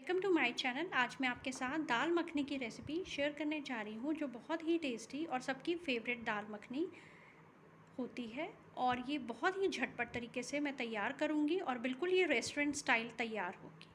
Welcome to my channel. आज मैं आपके साथ दाल मखनी की रेसिपी शेयर करने जा रही हूँ, जो बहुत ही टेस्टी और सबकी फेवरेट दाल मखनी होती है। और ये बहुत ही झटपट तरीके से मैं तैयार करूँगी और बिल्कुल ये रेस्टोरेंट स्टाइल तैयार होगी।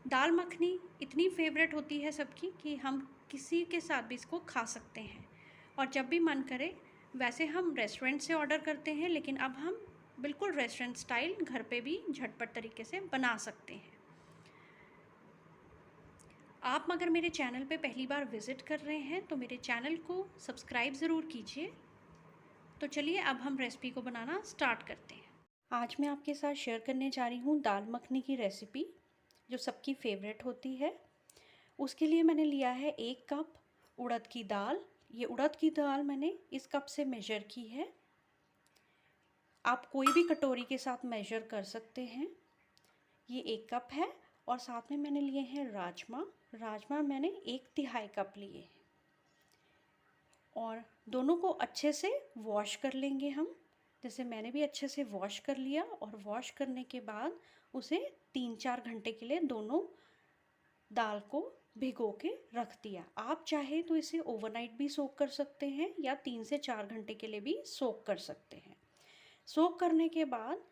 दाल मखनी इतनी फेवरेट होती है सबकी कि हम किसी के साथ भी इसको खा सकते हैं और जब भी मन करे। वैसे हम रेस्टोरेंट से ऑर्डर करते हैं, लेकिन अब हम बिल्कुल रेस्टोरेंट स्टाइल घर पे भी झटपट तरीके से बना सकते हैं। आप अगर मेरे चैनल पे पहली बार विज़िट कर रहे हैं तो मेरे चैनल को सब्सक्राइब ज़रूर कीजिए। तो चलिए अब हम रेसिपी को बनाना स्टार्ट करते हैं। आज मैं आपके साथ शेयर करने जा रही हूँ दाल मखनी की रेसिपी, जो सबकी फेवरेट होती है। उसके लिए मैंने लिया है 1 कप उड़द की दाल। ये उड़द की दाल मैंने इस कप से मेजर की है। आप कोई भी कटोरी के साथ मेजर कर सकते हैं। ये 1 कप है। और साथ में मैंने लिए हैं राजमा मैंने 1/3 कप लिए। और दोनों को अच्छे से वॉश कर लेंगे हम। जैसे मैंने भी अच्छे से वॉश कर लिया और वॉश करने के बाद उसे 3-4 घंटे के लिए दोनों दाल को भिगो के रख दिया। आप चाहे तो इसे ओवरनाइट भी सोक कर सकते हैं या 3 से 4 घंटे के लिए भी सोक कर सकते हैं। सोक करने के बाद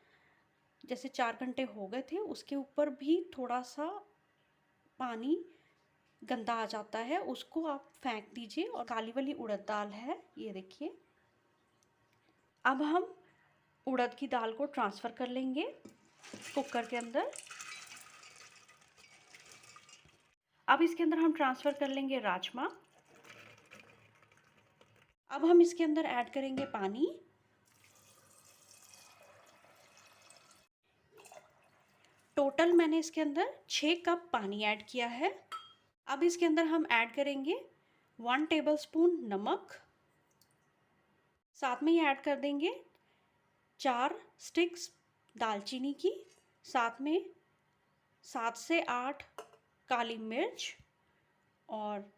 जैसे 4 घंटे हो गए थे, उसके ऊपर भी थोड़ा सा पानी गंदा आ जाता है, उसको आप फेंक दीजिए। और काली वाली उड़द दाल है, ये देखिए। अब हम उड़द की दाल को ट्रांसफ़र कर लेंगे कुकर के अंदर। अब इसके अंदर हम ट्रांसफ़र कर लेंगे राजमा। अब हम इसके अंदर ऐड करेंगे पानी। टोटल मैंने इसके अंदर 6 कप पानी ऐड किया है। अब इसके अंदर हम ऐड करेंगे 1 टेबलस्पून नमक। साथ में ये ऐड कर देंगे 4 स्टिक्स दालचीनी की। साथ में 7 से 8 काली मिर्च और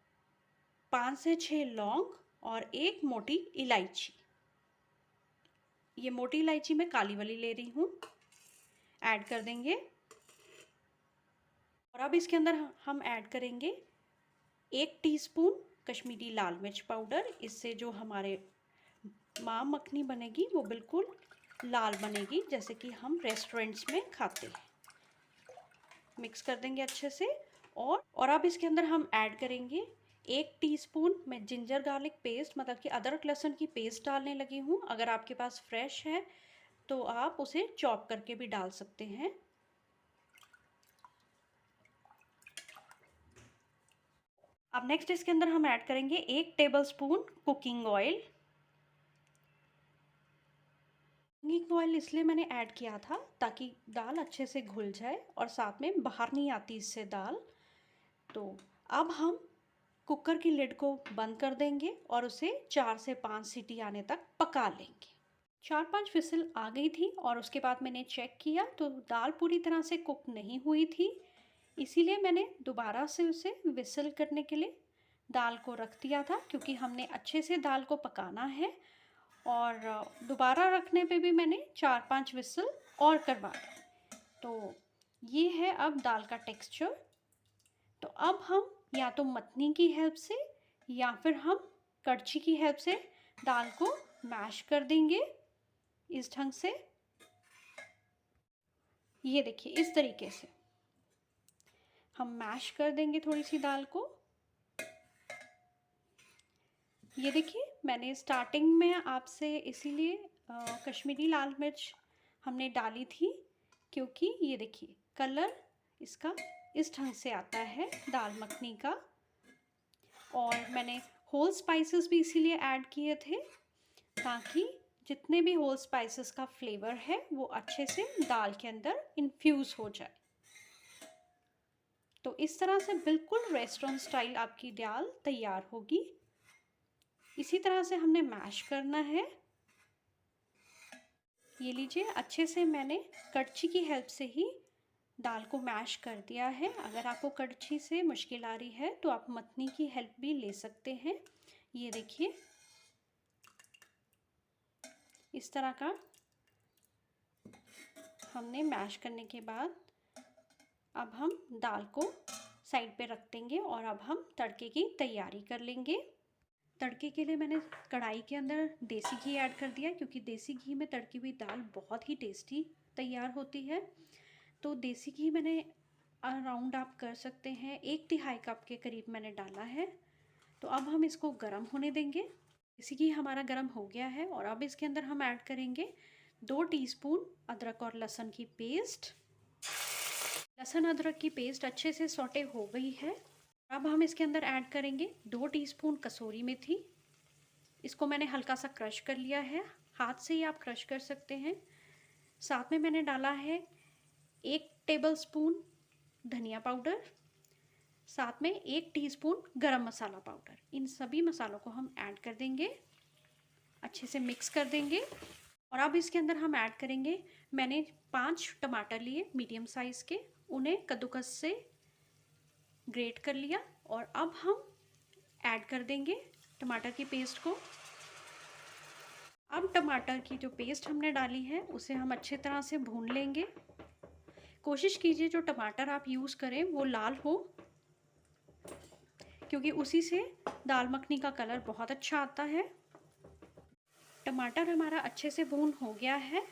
5 से 6 लौंग और 1 मोटी इलायची। ये मोटी इलायची मैं काली वाली ले रही हूँ, ऐड कर देंगे। और अब इसके अंदर हम ऐड करेंगे 1 टीस्पून कश्मीरी लाल मिर्च पाउडर। इससे जो हमारे माँ मखनी बनेगी वो बिल्कुल लाल बनेगी, जैसे कि हम रेस्टोरेंट्स में खाते हैं। मिक्स कर देंगे अच्छे से। और अब इसके अंदर हम ऐड करेंगे 1 टीस्पून मैं जिंजर गार्लिक पेस्ट, मतलब कि अदरक लहसुन की पेस्ट डालने लगी हूँ। अगर आपके पास फ्रेश है तो आप उसे चॉप करके भी डाल सकते हैं। अब नेक्स्ट इसके अंदर हम ऐड करेंगे 1 tablespoon cooking oil. Cooking oil इसलिए मैंने ऐड किया था ताकि दाल अच्छे से घुल जाए और साथ में बाहर नहीं आती इससे दाल। तो अब हम कुकर की लिड को बंद कर देंगे और उसे 4 से 5 सीटी आने तक पका लेंगे। 4-5 विसिल आ गई थी और उसके बाद मैंने चेक किया तो दाल पूरी तरह से कुक नहीं हुई थी। इसीलिए मैंने दोबारा से उसे विसिल करने के लिए दाल को रख दिया था, क्योंकि हमने अच्छे से दाल को पकाना है। और दोबारा रखने पे भी मैंने 4-5 विसिल और करवा दी। तो ये है अब दाल का टेक्सचर। तो अब हम या तो मथनी की हेल्प से या फिर हम कड़छी की हेल्प से दाल को मैश कर देंगे इस ढंग से। ये देखिए, इस तरीके से हम मैश कर देंगे थोड़ी सी दाल को। ये देखिए, मैंने स्टार्टिंग में आपसे इसीलिए कश्मीरी लाल मिर्च हमने डाली थी, क्योंकि ये देखिए कलर इसका इस ढंग से आता है दाल मखनी का। और मैंने होल स्पाइसेस भी इसीलिए ऐड किए थे ताकि जितने भी होल स्पाइसेस का फ्लेवर है वो अच्छे से दाल के अंदर इन्फ्यूज़ हो जाए। तो इस तरह से बिल्कुल रेस्टोरेंट स्टाइल आपकी दाल तैयार होगी। इसी तरह से हमने मैश करना है। ये लीजिए, अच्छे से मैंने कड़छी की हेल्प से ही दाल को मैश कर दिया है। अगर आपको कड़छी से मुश्किल आ रही है तो आप मथनी की हेल्प भी ले सकते हैं। ये देखिए, इस तरह का हमने मैश करने के बाद अब हम दाल को साइड पे रख देंगे और अब हम तड़के की तैयारी कर लेंगे। तड़के के लिए मैंने कढ़ाई के अंदर देसी घी ऐड कर दिया, क्योंकि देसी घी में तड़की हुई दाल बहुत ही टेस्टी तैयार होती है। तो देसी घी मैंने अराउंड आप कर सकते हैं 1/3 कप के करीब मैंने डाला है। तो अब हम इसको गर्म होने देंगे। देसी घी हमारा गर्म हो गया है और अब इसके अंदर हम ऐड करेंगे 2 टीस्पून अदरक और लहसुन की पेस्ट। लहसुन अदरक की पेस्ट अच्छे से सौटे हो गई है। अब हम इसके अंदर ऐड करेंगे 2 टीस्पून कसूरी मेथी। इसको मैंने हल्का सा क्रश कर लिया है, हाथ से ही आप क्रश कर सकते हैं। साथ में मैंने डाला है 1 टेबलस्पून धनिया पाउडर, साथ में 1 टीस्पून गरम मसाला पाउडर। इन सभी मसालों को हम ऐड कर देंगे, अच्छे से मिक्स कर देंगे। और अब इसके अंदर हम ऐड करेंगे, मैंने 5 टमाटर लिए मीडियम साइज़ के, उन्हें कद्दूकस से ग्रेट कर लिया। और अब हम ऐड कर देंगे टमाटर की पेस्ट को। अब टमाटर की जो पेस्ट हमने डाली है उसे हम अच्छी तरह से भून लेंगे। कोशिश कीजिए जो टमाटर आप यूज़ करें वो लाल हो, क्योंकि उसी से दाल मखनी का कलर बहुत अच्छा आता है। टमाटर हमारा अच्छे से भून हो गया है,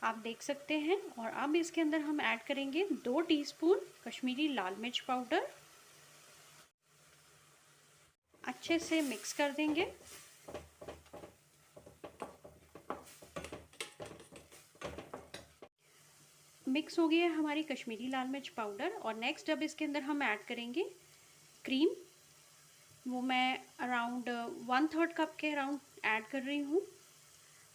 आप देख सकते हैं। और अब इसके अंदर हम ऐड करेंगे 2 टीस्पून कश्मीरी लाल मिर्च पाउडर। अच्छे से मिक्स कर देंगे। मिक्स हो गई है हमारी कश्मीरी लाल मिर्च पाउडर। और नेक्स्ट अब इसके अंदर हम ऐड करेंगे क्रीम। वो मैं अराउंड 1/3 कप के अराउंड ऐड कर रही हूँ।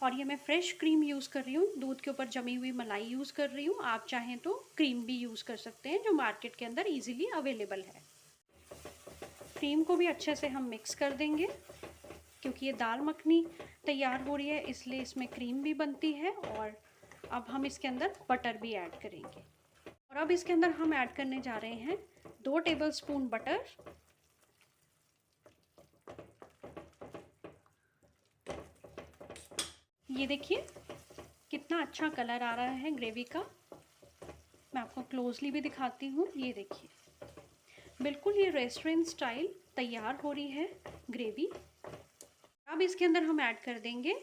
और ये मैं फ्रेश क्रीम यूज़ कर रही हूँ, दूध के ऊपर जमी हुई मलाई यूज़ कर रही हूँ। आप चाहें तो क्रीम भी यूज़ कर सकते हैं जो मार्केट के अंदर इजीली अवेलेबल है। क्रीम को भी अच्छे से हम मिक्स कर देंगे, क्योंकि ये दाल मखनी तैयार हो रही है इसलिए इसमें क्रीम भी बनती है। और अब हम इसके अंदर बटर भी ऐड करेंगे। और अब इसके अंदर हम ऐड करने जा रहे हैं 2 टेबलस्पून बटर। ये देखिए कितना अच्छा कलर आ रहा है ग्रेवी का। मैं आपको क्लोजली भी दिखाती हूँ, ये देखिए बिल्कुल ये रेस्टोरेंट स्टाइल तैयार हो रही है ग्रेवी। अब इसके अंदर हम ऐड कर देंगे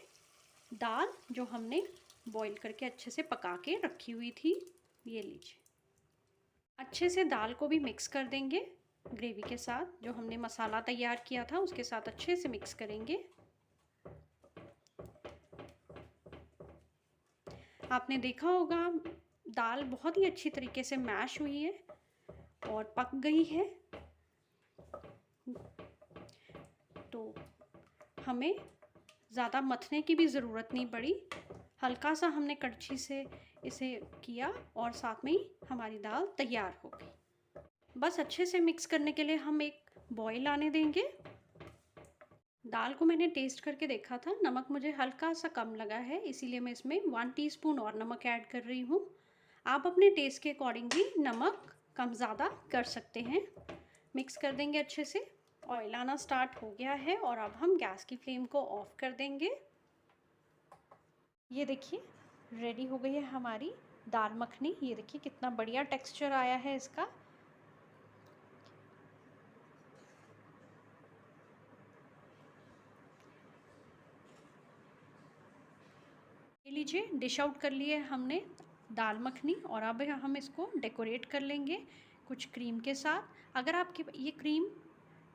दाल जो हमने बॉईल करके अच्छे से पका के रखी हुई थी। ये लीजिए, अच्छे से दाल को भी मिक्स कर देंगे ग्रेवी के साथ। जो हमने मसाला तैयार किया था उसके साथ अच्छे से मिक्स करेंगे। आपने देखा होगा दाल बहुत ही अच्छी तरीके से मैश हुई है और पक गई है। तो हमें ज़्यादा मथने की भी ज़रूरत नहीं पड़ी, हल्का सा हमने कड़छी से इसे किया और साथ में ही हमारी दाल तैयार हो गई। बस अच्छे से मिक्स करने के लिए हम एक बॉईल आने देंगे। दाल को मैंने टेस्ट करके देखा था, नमक मुझे हल्का सा कम लगा है, इसीलिए मैं इसमें 1 टीस्पून और नमक ऐड कर रही हूँ। आप अपने टेस्ट के अकॉर्डिंग भी नमक कम ज़्यादा कर सकते हैं। मिक्स कर देंगे अच्छे से। ऑयल आना स्टार्ट हो गया है और अब हम गैस की फ्लेम को ऑफ कर देंगे। ये देखिए रेडी हो गई है हमारी दाल मखनी। ये देखिए कितना बढ़िया टेक्सचर आया है इसका। ये लीजिए डिश आउट कर लिए हमने दाल मखनी। और अब हम इसको डेकोरेट कर लेंगे कुछ क्रीम के साथ। अगर आपके ये क्रीम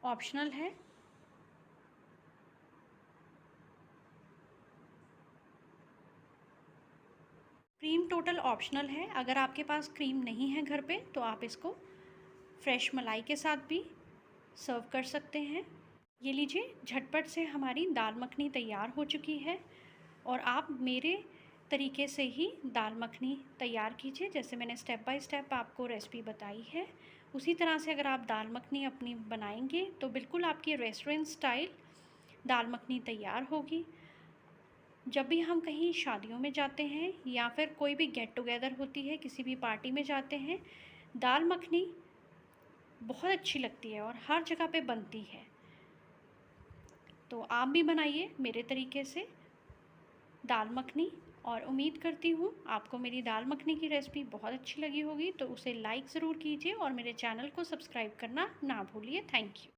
ऑप्शनल है, क्रीम टोटल ऑप्शनल है। अगर आपके पास क्रीम नहीं है घर पे तो आप इसको फ्रेश मलाई के साथ भी सर्व कर सकते हैं। ये लीजिए झटपट से हमारी दाल मखनी तैयार हो चुकी है। और आप मेरे तरीके से ही दाल मखनी तैयार कीजिए, जैसे मैंने स्टेप बाय स्टेप आपको रेसिपी बताई है उसी तरह से अगर आप दाल मखनी अपनी बनाएंगे तो बिल्कुल आपकी रेस्टोरेंट स्टाइल दाल मखनी तैयार होगी। जब भी हम कहीं शादियों में जाते हैं या फिर कोई भी गेट टुगेदर होती है, किसी भी पार्टी में जाते हैं, दाल मखनी बहुत अच्छी लगती है और हर जगह पे बनती है। तो आप भी बनाइए मेरे तरीके से दाल मखनी और उम्मीद करती हूँ आपको मेरी दाल मखनी की रेसिपी बहुत अच्छी लगी होगी, तो उसे लाइक ज़रूर कीजिए और मेरे चैनल को सब्सक्राइब करना ना भूलिए। Thank you.